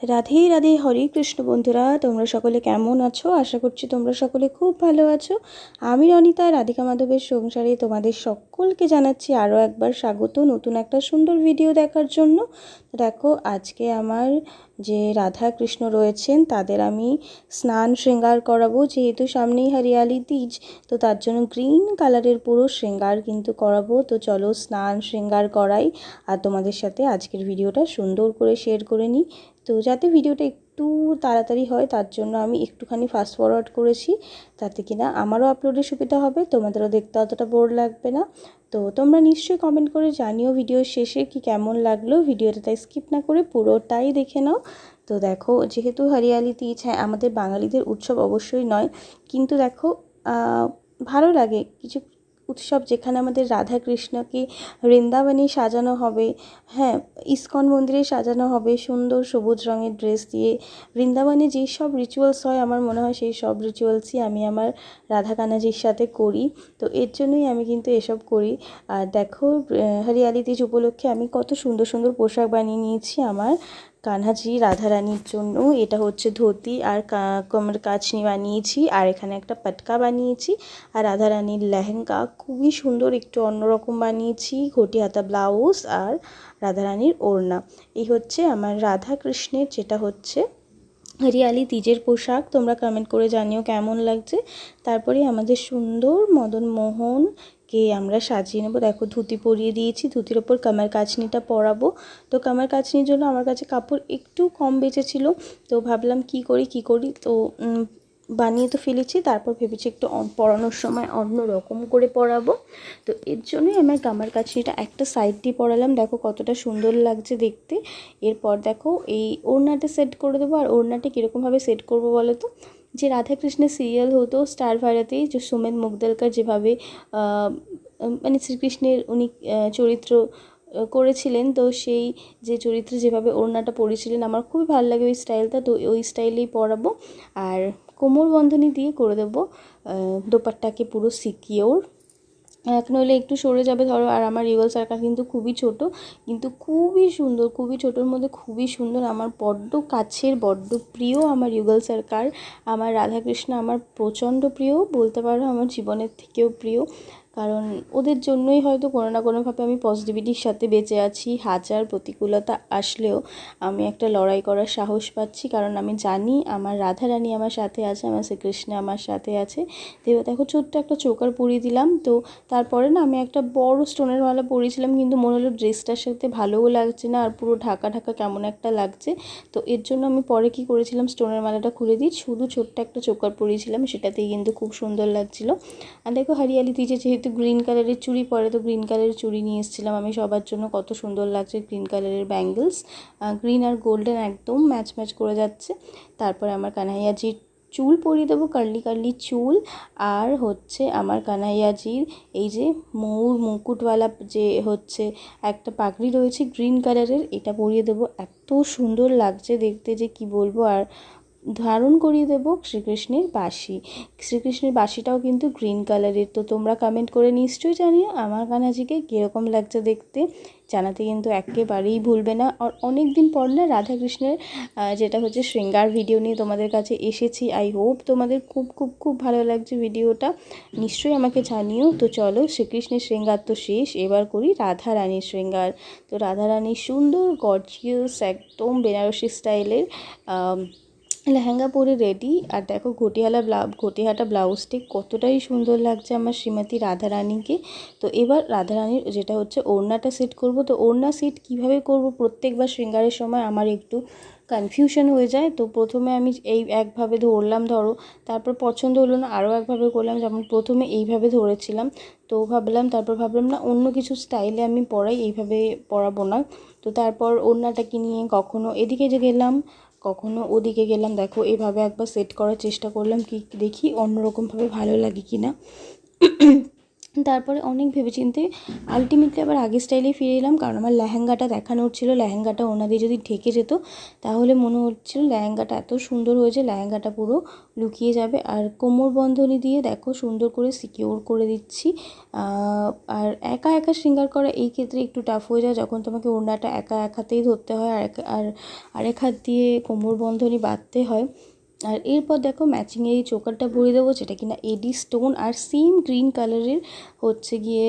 রাধে রাধে, হরে কৃষ্ণ বন্ধুরা। তোমরা সকলে কেমন আছো? আশা করছি তোমরা সকলে খুব ভালো আছো। আমি রনিতা, রাধিকা মাধবের সংসারে তোমাদের সকলকে জানাচ্ছি আরও একবার স্বাগত নতুন একটা সুন্দর ভিডিও দেখার জন্য। দেখো, আজকে আমার যে রাধা কৃষ্ণ রয়েছেন তাদের আমি স্নান শৃঙ্গার করাবো। যেহেতু সামনেই হরিয়ালি তিজ, তো তার জন্য গ্রিন কালারের পুরো শৃঙ্গার কিন্তু করাবো। তো চলো স্নান শৃঙ্গার করাই, আর তোমাদের সাথে আজকের ভিডিওটা সুন্দর করে শেয়ার করে নিই। তো যাতে ভিডিওটা একটু তাড়াতাড়ি হয় তার জন্য আমি একটুখানি ফাস্ট ফরওয়ার্ড করেছি, তাতে কিনা আমারও আপলোডের সুবিধা হবে, তোমাদেরও দেখতে অতটা বোর লাগবে না। তো তোমরা নিশ্চয়ই কমেন্ট করে জানিও ভিডিওর শেষে কি কেমন লাগলো ভিডিওটা, তাই স্কিপ না করে পুরোটাই দেখে নাও। তো দেখো, যেহেতু হরিয়ালি তিজ, হ্যাঁ আমাদের বাঙালিদের উৎসব অবশ্যই নয়, কিন্তু দেখো ভালো লাগে কিছু উৎসব যেখানে আমাদের রাধা কৃষ্ণকে বৃন্দাবনে সাজানো হবে। হ্যাঁ, ইস্কন মন্দিরে সাজানো হবে সুন্দর সবুজ রঙের ড্রেস দিয়ে। বৃন্দাবনে যেই সব রিচুয়ালস হয় আমার মনে হয় সেই সব রিচুয়ালসই আমি আমার রাধা কানাজির সাথে করি। তো এর জন্যই আমি কিন্তু এসব করি। আর দেখো, হরিয়ালি তিজ উপলক্ষে আমি কত সুন্দর সুন্দর পোশাক বানিয়ে নিয়েছি আমার কানহাজি রাধারানীর জন্য। এটা হচ্ছে ধুতি আর কোমর কাচনি বানিয়েছি, আর এখানে একটা পাটকা বানিয়েছি। আর রাধারানীর লেহেঙ্গা খুবই সুন্দর, একটু অন্যরকম বানিয়েছি, ঘটি হাতা ব্লাউজ আর রাধারানীর ওড়না। এই হচ্ছে আমার রাধা কৃষ্ণের যেটা হচ্ছে হরিয়ালি তিজের পোশাক। তোমরা কমেন্ট করে জানিও কেমন লাগছে। তারপরে আমাদের সুন্দর মদন মোহনকে আমরা সাজিয়ে নেবো। দেখো, ধুতি পরিয়ে দিয়েছি, ধুতির ওপর কামার কাচনিটা পরাবো। তো কামার কাচনির জন্য আমার কাছে কাপড় একটু কম বেঁচেছিল, তো ভাবলাম কি করি তো বানিয়ে তো ফেলেছি, তারপর ভেবেছি একটু পরানোর সময় অন্য রকম করে পরাবো। তো এর জন্যই আমার কামার কাচনিটা একটা সাইড দিয়ে পরালাম। দেখো কতটা সুন্দর লাগছে দেখতে। এরপর দেখো এই ওড়নাটা সেট করে দেবো। আর ওড়নাটা কীরকমভাবে সেট করবো বলো তো? যে রাধাকৃষ্ণের সিরিয়াল হতো স্টার ভারতেই, যে সুমেন মুগদালকার যেভাবে মানে শ্রীকৃষ্ণের উনি চরিত্র করেছিলেন, তো সেই যে চরিত্রে যেভাবে ওড়নাটা পরেছিলেন আমার খুবই ভালো লাগে ওই স্টাইলটা, তো ওই স্টাইলেই পরাবো। আর কোমর বন্ধনী দিয়ে করে দেবো দোপাট্টাকে পুরো সিকিওর। নইলে একটু সরে যাবে ধরো। আর আমার রিগল সার্কার কিন্তু খুবই ছোট, কিন্তু খুবই সুন্দর, খুবই ছোটোর মধ্যে খুবই সুন্দর। আমার বড্ড কাছের, বড্ড প্রিয় আমার রিগল সার্কার। আমার রাধাকৃষ্ণ আমার প্রচণ্ড প্রিয়, বলতে পারো আমার জীবনের থেকেও প্রিয়। কারণ ওদের জন্যই হয়তো কোনো না কোনোভাবে আমি পজিটিভিটির সাথে বেঁচে আছি। হাজার প্রতিকূলতা আসলেও আমি একটা লড়াই করার সাহস পাচ্ছি, কারণ আমি জানি আমার রাধারানী আমার সাথে আছে, আমার শ্রীকৃষ্ণ আমার সাথে আছে। তো দেখো, ছোট্ট একটা চোকার পরিয়ে দিলাম। তো তারপরে না আমি একটা বড় স্টোনের মালা পরিয়েছিলাম, কিন্তু মনে হলো ড্রেসটার সাথে ভালোও লাগছে না, আর পুরো ঢাকা ঢাকা কেমন একটা লাগছে। তো এর জন্য আমি পরে কি করেছিলাম, স্টোনের মালাটা খুলে দিই, শুধু ছোট্ট একটা চোকার পরিয়েছিলাম, সেটাতেই কিন্তু খুব সুন্দর লাগছিল। আর দেখো, হরিয়ালি তিজে যেহেতু গ্রিন কালারের চুড়ি পরে, তো গ্রিন কালারের চুড়ি নিয়ে এসেছিলাম আমি সবার জন্য। কত সুন্দর লাগছে গ্রিন কালারের ব্যাঙ্গলস, গ্রিন আর গোল্ডেন একদম ম্যাচ ম্যাচ করে যাচ্ছে। তারপরে আমার কানাইয়াজির চুল পরিয়ে দেবো, কার্লি কার্লি চুল। আর হচ্ছে আমার কানাইয়াজির এই যে ময়ূর মুকুটওয়ালা যে হচ্ছে একটা পাগড়ি রয়েছে গ্রিন কালারের, এটা পরিয়ে দেবো। এত সুন্দর লাগছে দেখতে যে কি বলবো। আর ধারণ করিয়ে দেবো শ্রীকৃষ্ণের বাঁশি। শ্রীকৃষ্ণের বাঁশিটাও কিন্তু গ্রিন কালারের। তো তোমরা কমেন্ট করে নিশ্চয়ই জানিও আমার কানাজিকে কীরকম লাগছে দেখতে, জানাতে কিন্তু একেবারেই ভুলবে না। আর অনেক দিন পর না রাধাকৃষ্ণের যেটা হচ্ছে শৃঙ্গার ভিডিও নিয়ে তোমাদের কাছে এসেছি। আই হোপ তোমাদের খুব খুব খুব ভালো লাগছে ভিডিওটা, নিশ্চয়ই আমাকে জানিও। তো চলো, শ্রীকৃষ্ণের শৃঙ্গার তো শেষ, এবার করি রাধা রানীর শৃঙ্গার। তো রাধা রানীর সুন্দর গর্জিয়াস একদম বেনারসি স্টাইলের লেহেঙ্গা পরে রেডি। আর দেখো ঘটিহাটা ব্লাউজটি কতটাই সুন্দর লাগছে আমার শ্রীমতী রাধারানীকে। তো এবার রাধারানীর যেটা হচ্ছে ওড়নাটা সেট করব। তো ওড়না সেট কিভাবে করব প্রত্যেকবার শৃঙ্গারের সময় আমার একটু কনফিউশন হয়ে যায়। তো প্রথমে আমি এই একভাবে ধরলাম, ধরো, তারপর পছন্দ হলো না আরও একভাবে করলাম, যেমন প্রথমে এইভাবে ধরেছিলাম, তো তারপর ভাবলাম না অন্য কিছু স্টাইলে আমি পরাই, এইভাবে পরাবো না। তো তারপর ওড়নাটাকে নিয়ে কখনো এদিকে যে গেলাম, কখনো ওদিকে গেলাম। দেখো, এভাবে একবার সেট করার চেষ্টা করলাম, কি দেখি অন্যরকমভাবে ভালো লাগে কি না। তারপরে অনেক ভেবেচিন্তে আলটিমেটলি আবার আগের স্টাইলে ফিরে এলাম, কারণ আমার লেহেঙ্গাটা দেখানোর ছিল। লেহেঙ্গাটা ওনা দিয়ে যদি ঢেকে যেত তাহলে মনে হচ্ছিল লেহেঙ্গাটা এত সুন্দর হয়েছে, লেহেঙ্গাটা পুরো লুকিয়ে যাবে। আর কোমর বন্ধনী দিয়ে দেখো সুন্দর করে সিকিউর করে দিচ্ছি। আর একা একা শৃঙ্গার করা এই ক্ষেত্রে একটু টাফ হয়ে যায়, যখন তোমাকে ওড়নাটা একা এক হাতেই ধরতে হয় আর আরেক হাত দিয়ে কোমর বন্ধনী বাঁধতে হয়। আর এরপর দেখো ম্যাচিংয়ে এই চোকারটা ভরে দেবো, যেটা কিনা এডি স্টোন আর সেম গ্রিন কালারের হচ্ছে গিয়ে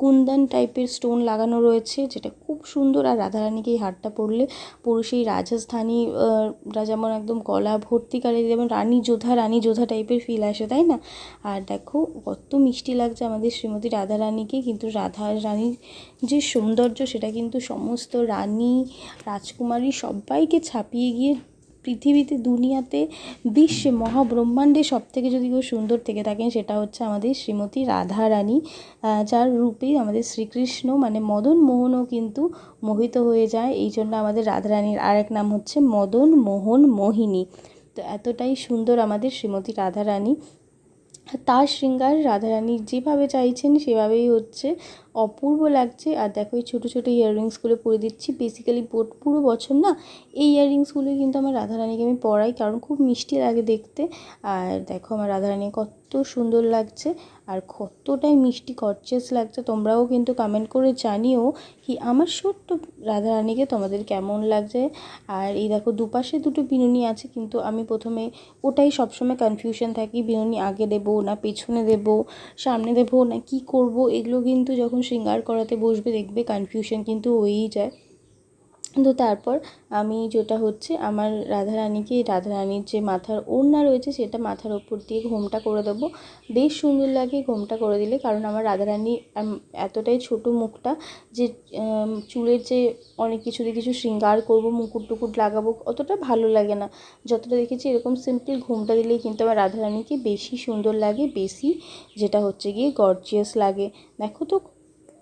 কুন্দন টাইপের স্টোন লাগানো রয়েছে, যেটা খুব সুন্দর। আর রাধারানীকে এই হারটা পরলে পুরো সেই রাজস্থানীরা যেমন একদম গলা ভর্তিকারে যেমন রানী যোধা টাইপের ফিল আসে, তাই না? আর দেখো কত মিষ্টি লাগছে আমাদের শ্রীমতী রাধারানীকে। কিন্তু রানীর যে সৌন্দর্য সেটা কিন্তু সমস্ত রানী রাজকুমারী সবাইকে ছাপিয়ে গিয়ে পৃথিবীতে, দুনিয়াতে, বিশ্বে, মহাব্রহ্মাণ্ডে সব থেকে যদি কেউ সুন্দর থেকে থাকেন সেটা হচ্ছে আমাদের শ্রীমতী রাধারানী, যার রূপেই আমাদের শ্রীকৃষ্ণ মানে মদন মোহনও কিন্তু মোহিত হয়ে যায়। এই জন্য আমাদের রাধারানীর আরেক নাম হচ্ছে মদন মোহন মোহিনী। তো এতটাই সুন্দর আমাদের শ্রীমতী রাধারানী। তার শৃঙ্গার রাধারানী যেভাবে চাইছেন সেভাবেই হচ্ছে, অপূর্ব লাগছে। আর দেখো এই ছোটো ছোটো ইয়াররিংসগুলো পরে দিচ্ছি। বেসিক্যালি পুরো বছর না এই ইয়াররিংসগুলোই কিন্তু আমার রাধারানীকে আমি পরাই, কারণ খুব মিষ্টি লাগে দেখতে। আর দেখো আমার রাধারানী কত সুন্দর লাগছে আর কতটাই মিষ্টি গর্জিয়াস লাগছে। তোমরাও কিন্তু কমেন্ট করে জানিও কি আমার ছোট্ট রাধারানীকে তোমাদের কেমন লাগছে। আর এই দেখো দুপাশে দুটো বিনুনি আছে, কিন্তু আমি প্রথমে ওটাই সবসময় কনফিউশন থাকি, বিনুনি আগে দেবো না পেছনে দেবো, সামনে দেবো না কি করব। এগুলো কিন্তু যখন শৃঙ্গার করাতে বসবে দেখবে কনফিউশন কিন্তু হয়েই যায়। তো তারপর আমি যেটা হচ্ছে আমার রাধারানীর যে মাথার ওড়না রয়েছে সেটা মাথার ওপর দিয়ে ঘোমটা করে দেবো। বেশ সুন্দর লাগে ঘোমটা করে দিলে, কারণ আমার রাধারানী এতটাই ছোট মুখটা যে চুলের যে অনেক কিছু দিয়ে কিছু শৃঙ্গার করবো, মুকুট টুকুট লাগাবো, অতটা ভালো লাগে না। যতটা দেখেছি এরকম সিম্পল ঘোমটা দিলেই কিন্তু আমার রাধারানীকে বেশি সুন্দর লাগে, বেশি যেটা হচ্ছে গিয়ে গর্জিয়াস লাগে। দেখো তো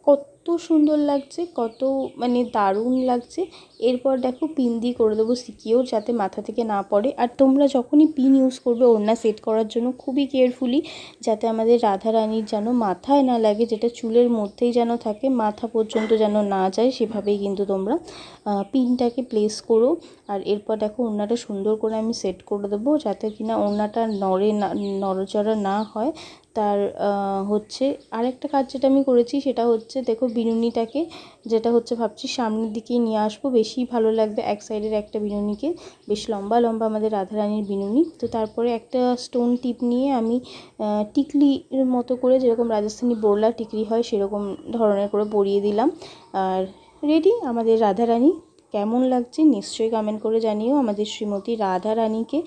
কত সুন্দর লাগছে, কত মানে দারুণ লাগছে। এরপর দেখো পিন দিয়ে করে দেবো সিকিউর, যাতে মাথা থেকে না পড়ে। আর তোমরা যখনই পিন ইউজ করবে ওড়না সেট করার জন্য খুবই কেয়ারফুলি, যাতে আমাদের রাধারানীর যেন মাথায় না লাগে, যেটা চুলের মধ্যেই যেন থাকে, মাথা পর্যন্ত যেন না যায়, সেভাবেই কিন্তু তোমরা পিনটাকে প্লেস করো। আর এরপর দেখো ওড়নাটা সুন্দর করে আমি সেট করে দেবো, যাতে কিনা ওড়নাটা নড়চড়া না হয়। তার হচ্ছে আরেকটা কাজ যেটা আমি করেছি সেটা হচ্ছে দেখো বিনুনিটাকে, যেটা হচ্ছে ভাবছি সামনের দিকেই নিয়ে আসবো, বেশি ভালো লাগবে এক সাইডের একটা বিনুনিকে, বেশ লম্বা লম্বা আমাদের রাধারানীর বিনুনি। তো তারপরে একটা স্টোন টিপ নিয়ে আমি টিকলির মতো করে, যেরকম রাজস্থানী বোরলা টিকলি হয় সেরকম ধরনের করে পরিয়ে দিলাম। আর রেডি আমাদের রাধারানী। কেমন লাগছে নিশ্চয়ই কমেন্ট করে জানিও আমাদের শ্রীমতী রাধারানীকে।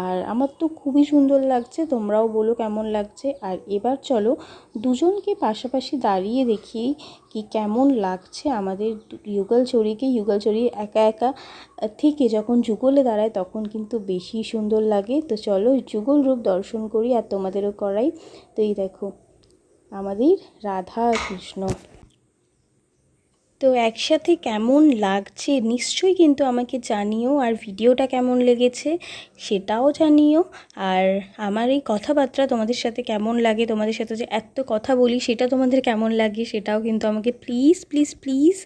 আর আমার তো খুবই সুন্দর লাগছে, তোমরাও বলো কেমন লাগছে। আর এবার চলো দুজনকে পাশাপাশি দাঁড়িয়ে দেখি কি কেমন লাগছে আমাদের যুগলচরীকে। যুগলচরী একা একা থেকে যখন যুগলে দাঁড়ায় তখন কিন্তু বেশি সুন্দর লাগে। তো চলো যুগল রূপ দর্শন করি আর তোমাদেরও করাই। তো এই দেখো আমাদের রাধা কৃষ্ণ তো একসাথে কেমন লাগছে নিশ্চয়ই কিন্তু আমাকে জানিও। আর ভিডিওটা কেমন লেগেছে সেটাও জানিও। আর আমার এই কথাবার্তা তোমাদের সাথে কেমন লাগে, তোমাদের সাথে যে এত কথা বলি সেটা তোমাদের কেমন লাগে সেটাও কিন্তু আমাকে প্লিজ প্লিজ প্লিজ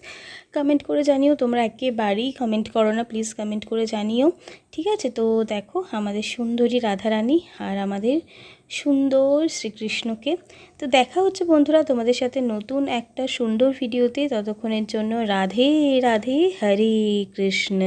কমেন্ট করে জানিও। তোমরা একেবারেই কমেন্ট করো না, প্লিজ কমেন্ট করে জানিও, ঠিক আছে? তো দেখো আমাদের সুন্দরী রাধারানী আর আমাদের সুন্দর শ্রীকৃষ্ণকে। তো দেখা হচ্ছে বন্ধুরা তোমাদের সাথে নতুন একটা সুন্দর ভিডিওতে। ততক্ষণের জন্য রাধে রাধে, হরে কৃষ্ণ।